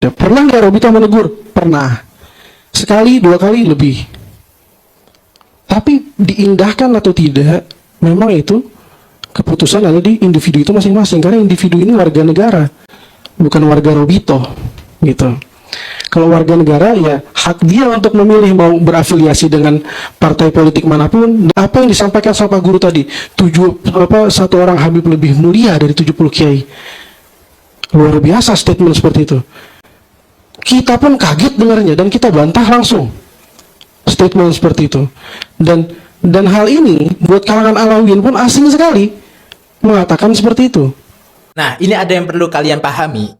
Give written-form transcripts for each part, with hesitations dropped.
Ya, pernah nggak Robito menegur? Pernah. Sekali, 2 kali, lebih. Tapi diindahkan atau tidak, memang itu keputusan ada di individu itu masing-masing. Karena individu ini warga negara, bukan warga Robito, gitu. Kalau warga negara, ya hak dia untuk memilih mau berafiliasi dengan partai politik manapun. Apa yang disampaikan sama Pak Guru tadi, satu orang Habib lebih mulia dari 70 kiai. Luar biasa statement seperti itu. Kita pun kaget dengarnya dan kita bantah langsung statement seperti itu. Dan hal ini buat kalangan Alawiyin pun asing sekali mengatakan seperti itu. Nah, ini ada yang perlu kalian pahami,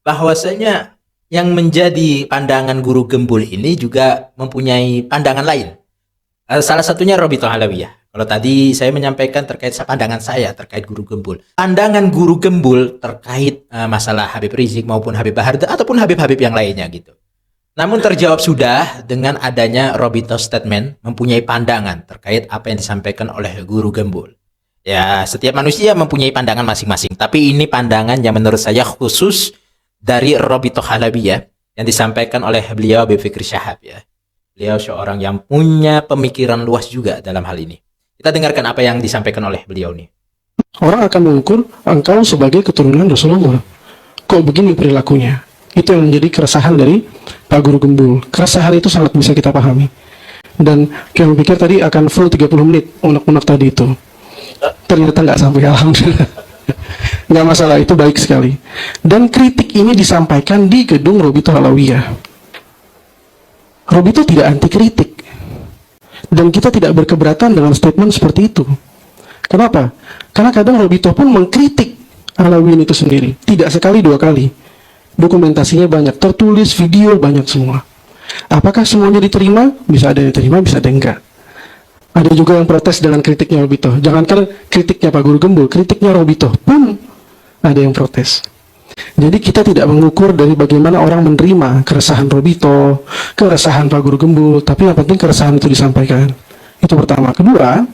bahwasanya yang menjadi pandangan Guru Gembul ini juga mempunyai pandangan lain. Salah satunya Robito Alawiyah. Kalau tadi saya menyampaikan terkait pandangan saya terkait Guru Gembul. Pandangan Guru Gembul terkait masalah Habib Rizik maupun Habib Bahar ataupun Habib-Habib yang lainnya gitu. Namun terjawab sudah dengan adanya Robito statement mempunyai pandangan terkait apa yang disampaikan oleh Guru Gembul. Ya, setiap manusia mempunyai pandangan masing-masing. Tapi ini pandangan yang menurut saya khusus dari Robito Alawiyah yang disampaikan oleh beliau Habib Fikri Syahab ya. Beliau seorang yang punya pemikiran luas juga dalam hal ini. Kita dengarkan apa yang disampaikan oleh beliau nih. Orang akan mengukur engkau sebagai keturunan Rasulullah. Kok begini perilakunya? Itu yang menjadi keresahan dari Pak Guru Gembul. Keresahan itu sangat bisa kita pahami. Dan kami pikir tadi akan full 30 menit unek-unek tadi itu. Ternyata nggak sampai, alhamdulillah. Nggak masalah, itu baik sekali. Dan kritik ini disampaikan di gedung Robito Alawiyah. Robito tidak anti kritik. Dan kita tidak berkeberatan dengan statement seperti itu. Kenapa? Karena kadang Robito pun mengkritik Alawiyin itu sendiri. Tidak sekali, 2 kali. Dokumentasinya banyak, tertulis, video banyak semua. Apakah semuanya diterima? Bisa ada yang diterima, bisa ada yang enggak. Ada juga yang protes dengan kritiknya Robito. Jangankan kritiknya Pak Guru Gembul, kritiknya Robito pun ada yang protes. Jadi kita tidak mengukur dari bagaimana orang menerima keresahan Robito, keresahan Pak Guru Gembul, tapi yang penting keresahan itu disampaikan. Itu pertama. Kedua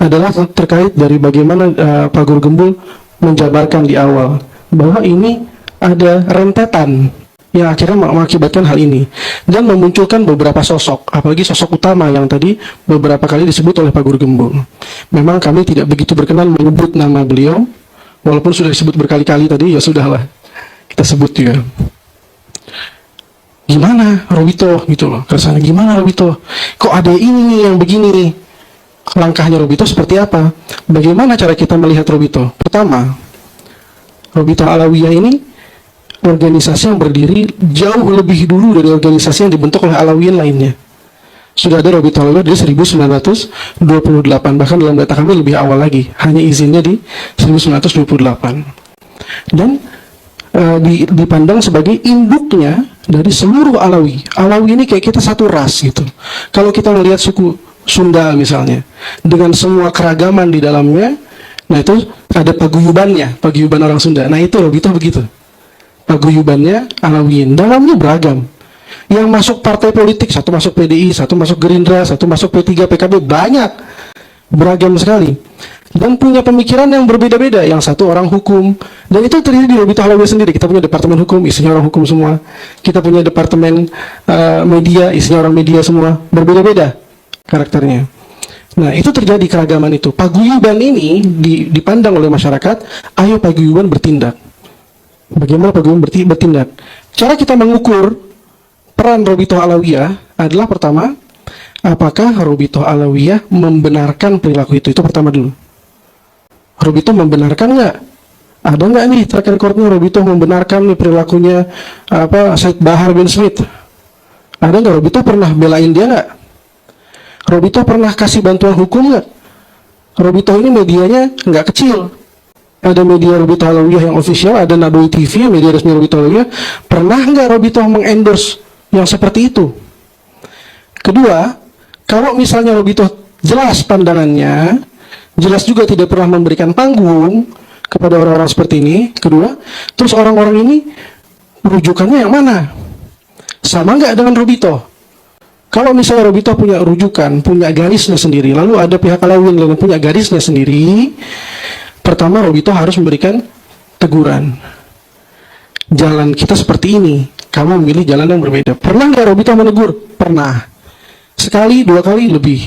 adalah terkait dari bagaimana Pak Guru Gembul menjabarkan di awal bahwa ini ada rentetan yang akhirnya mengakibatkan hal ini dan memunculkan beberapa sosok, apalagi sosok utama yang tadi beberapa kali disebut oleh Pak Guru Gembul. Memang kami tidak begitu berkenan menyebut nama beliau, walaupun sudah disebut berkali-kali tadi, ya sudahlah kita sebut juga. Gimana Robito gitu loh, keresahannya gimana Robito? Kok ada ini nih yang begini? Langkahnya Robito seperti apa? Bagaimana cara kita melihat Robito? Pertama, Robito Alawiyah ini organisasi yang berdiri jauh lebih dulu dari organisasi yang dibentuk oleh Alawiyin lainnya. Sudah ada Robito Alawiyah dari 1928, bahkan dalam data kami lebih awal lagi, hanya izinnya di 1928. Dan dipandang sebagai induknya dari seluruh Alawi. Alawi ini kayak kita satu ras gitu. Kalau kita melihat suku Sunda misalnya, dengan semua keragaman di dalamnya, nah itu ada paguyubannya, paguyuban orang Sunda. Nah itu Robito begitu. Paguyubannya Alawiyin, dalamnya beragam. Yang masuk partai politik, satu masuk PDI, satu masuk Gerindra, satu masuk P3, PKB, banyak, beragam sekali. Dan punya pemikiran yang berbeda-beda. Yang satu orang hukum, dan itu terjadi di Robito Alawiyah sendiri. Kita punya departemen hukum, isinya orang hukum semua. Kita punya departemen media, isinya orang media semua. Berbeda-beda karakternya. Nah itu terjadi keragaman itu. Paguyuban ini dipandang oleh masyarakat, ayo paguyuban bertindak. Bagaimana paguyuban bertindak? Cara kita mengukur peran Robito Alawiyah adalah pertama, apakah Robito Alawiyah membenarkan perilaku itu? Itu pertama dulu. Robito membenarkan nggak? Ada nggak nih track recordnya Robito membenarkan nih perilakunya Said Bahar bin Smith? Ada nggak? Robito pernah belain dia nggak? Robito pernah kasih bantuan hukum nggak? Robito ini medianya nggak kecil. Ada media Robito Alawiyah yang official, ada Nabawi TV, media resmi Robito Alawiyah. Pernah nggak Robito mengendorse yang seperti itu? Kedua, kalau misalnya Robito jelas pandangannya, jelas juga tidak pernah memberikan panggung kepada orang-orang seperti ini. Kedua, terus orang-orang ini rujukannya yang mana? Sama nggak dengan Robito? Kalau misalnya Robito punya rujukan, punya garisnya sendiri, lalu ada pihak Alawiyin yang punya garisnya sendiri, pertama Robito harus memberikan teguran. jalan kita seperti ini, kamu memilih jalan yang berbeda. Pernah nggak Robito menegur? Pernah. Sekali, 2 kali, lebih.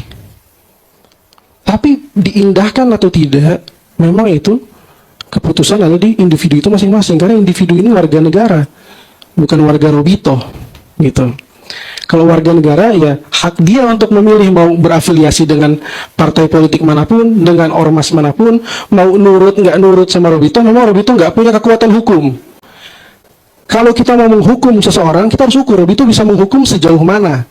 Tapi diindahkan atau tidak, memang itu keputusan ada di individu itu masing-masing. Karena individu ini warga negara, bukan warga Robito, gitu. Kalau warga negara, ya hak dia untuk memilih mau berafiliasi dengan partai politik manapun, dengan ormas manapun, mau nurut nggak nurut sama Robito. Memang Robito nggak punya kekuatan hukum. Kalau kita mau menghukum seseorang, kita harus ukur Robito bisa menghukum sejauh mana.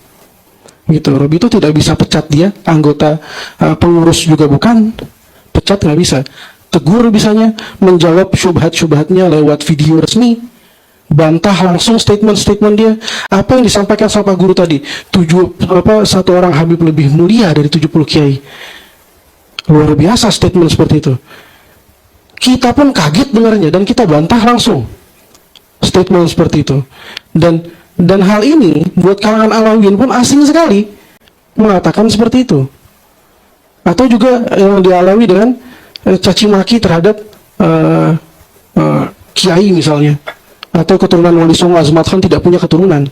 Gitu. Robito tidak bisa pecat dia, anggota pengurus juga bukan, pecat nggak bisa. Tegur bisanya, menjawab syubhat-syubhatnya lewat video resmi, bantah langsung statement-statement dia. Apa yang disampaikan sama Pak Guru tadi, satu orang Habib lebih mulia dari 70 kiai. Luar biasa statement seperti itu. Kita pun kaget dengarnya dan kita bantah langsung statement seperti itu. Dan hal ini buat kalangan Alawiyin pun asing sekali mengatakan seperti itu. Atau juga yang dialami dengan caci maki terhadap kiai misalnya, atau keturunan Wali Songo Azmat Khan tidak punya keturunan.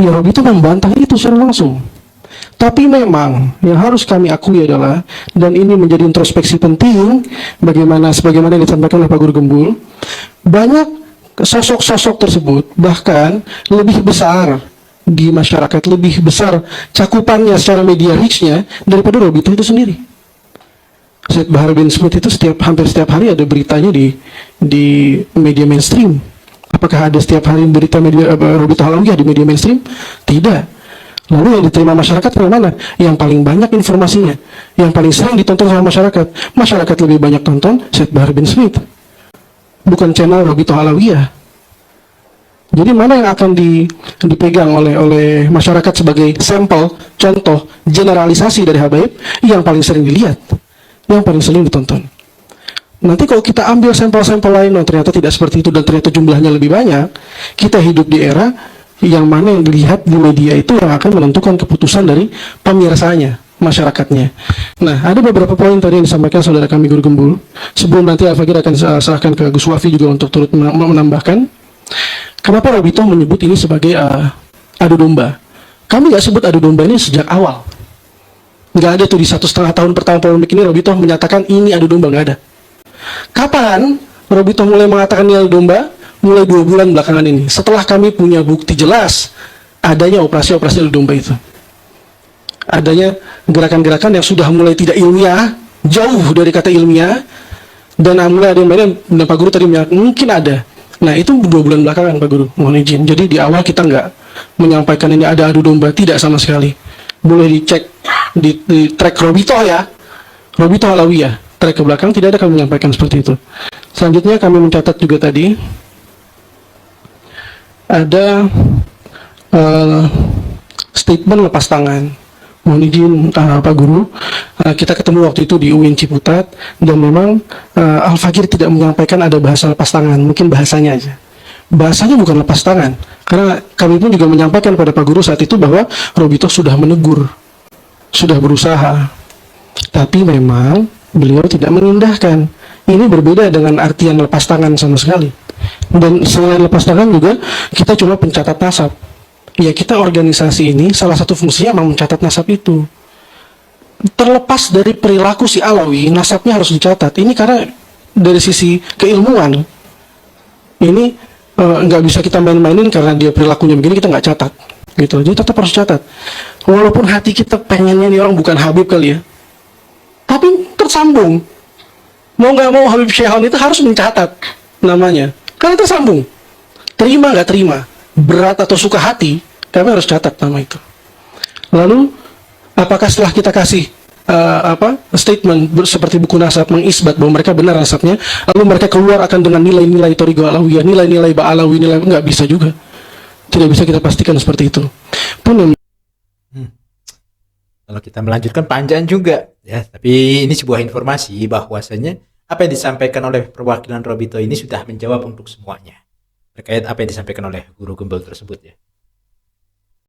Ya Robito membantah itu secara langsung. Tapi memang yang harus kami akui adalah, dan ini menjadi introspeksi penting sebagaimana yang disampaikan oleh Pak Guru Gembul, banyak sosok-sosok tersebut bahkan lebih besar di masyarakat, lebih besar cakupannya secara media reach-nya daripada Robito itu sendiri. Syed Bahar bin Smith itu hampir setiap hari ada beritanya di media mainstream. Apakah ada setiap hari berita media Robito Halawiyah di media mainstream? Tidak. Lalu yang diterima masyarakat dari mana? Yang paling banyak informasinya, yang paling sering ditonton sama masyarakat. Masyarakat lebih banyak tonton Syed Bahar bin Smith, bukan channel Robito Halawiyah. Jadi mana yang akan dipegang oleh masyarakat sebagai sampel, contoh, generalisasi dari Habaib yang paling sering dilihat, yang paling sering ditonton. Nanti kalau kita ambil sampel-sampel lain yang ternyata tidak seperti itu dan ternyata jumlahnya lebih banyak, kita hidup di era yang mana yang dilihat di media itu yang akan menentukan keputusan dari pemirsanya, masyarakatnya. Nah, ada beberapa poin tadi yang disampaikan saudara kami Guru Gembul. Sebelum nanti Al-Fakir akan serahkan ke Gus Wafi juga untuk turut menambahkan. Kenapa Robito menyebut ini sebagai adu domba? Kami nggak sebut adu domba ini sejak awal. Nggak ada tuh di 1,5 tahun pertama polemik ini Robito menyatakan ini adu domba, nggak ada. Kapan Robito mulai mengatakan ini adu domba? Mulai 2 bulan belakangan ini. Setelah kami punya bukti jelas adanya operasi-operasi adu domba itu. Adanya gerakan-gerakan yang sudah mulai tidak ilmiah, jauh dari kata ilmiah, dan mulai ada yang lain, dan Pak Guru tadi mungkin ada. Nah itu 2 bulan belakangan Pak Guru, mohon izin. Jadi di awal kita nggak menyampaikan ini ada adu domba, tidak sama sekali. Boleh dicek di track Robito ya, Robito Halawiyah, track ke belakang tidak ada kami menyampaikan seperti itu. Selanjutnya kami mencatat juga tadi ada statement lepas tangan. Mohon izin Pak Guru, kita ketemu waktu itu di UIN Ciputat, dan memang Al-Fakir tidak menyampaikan ada bahasa lepas tangan, mungkin bahasanya aja. Bahasanya bukan lepas tangan, karena kami pun juga menyampaikan pada Pak Guru saat itu bahwa Robito sudah menegur, sudah berusaha, tapi memang beliau tidak mengindahkan. Ini berbeda dengan artian lepas tangan sama sekali. Dan selain lepas tangan juga, kita cuma pencatat nasab. Ya kita organisasi ini salah satu fungsinya memang mencatat nasab itu. Terlepas dari perilaku si Alawi, nasabnya harus dicatat. Ini karena dari sisi keilmuan, ini nggak bisa kita main-mainin karena dia perilakunya begini kita nggak catat, gitu. Jadi tetap harus catat. Walaupun hati kita pengennya nih orang bukan Habib kali ya, tapi tersambung. Mau nggak mau Habib Syahon itu harus mencatat namanya, karena tersambung. Terima nggak terima, berat atau suka hati, kami harus catat nama itu. Lalu, apakah setelah kita kasih statement seperti buku nasab mengisbat bahwa mereka benar nasabnya, lalu mereka keluar akan dengan nilai-nilai Thariqah Alawiyah, nilai-nilai Ba'alawi, nggak bisa juga. Tidak bisa kita pastikan seperti itu. Pun kalau kita melanjutkan panjang juga, ya. Tapi ini sebuah informasi bahwasanya apa yang disampaikan oleh perwakilan Robito ini sudah menjawab untuk semuanya terkait apa yang disampaikan oleh Guru Gembul tersebut ya.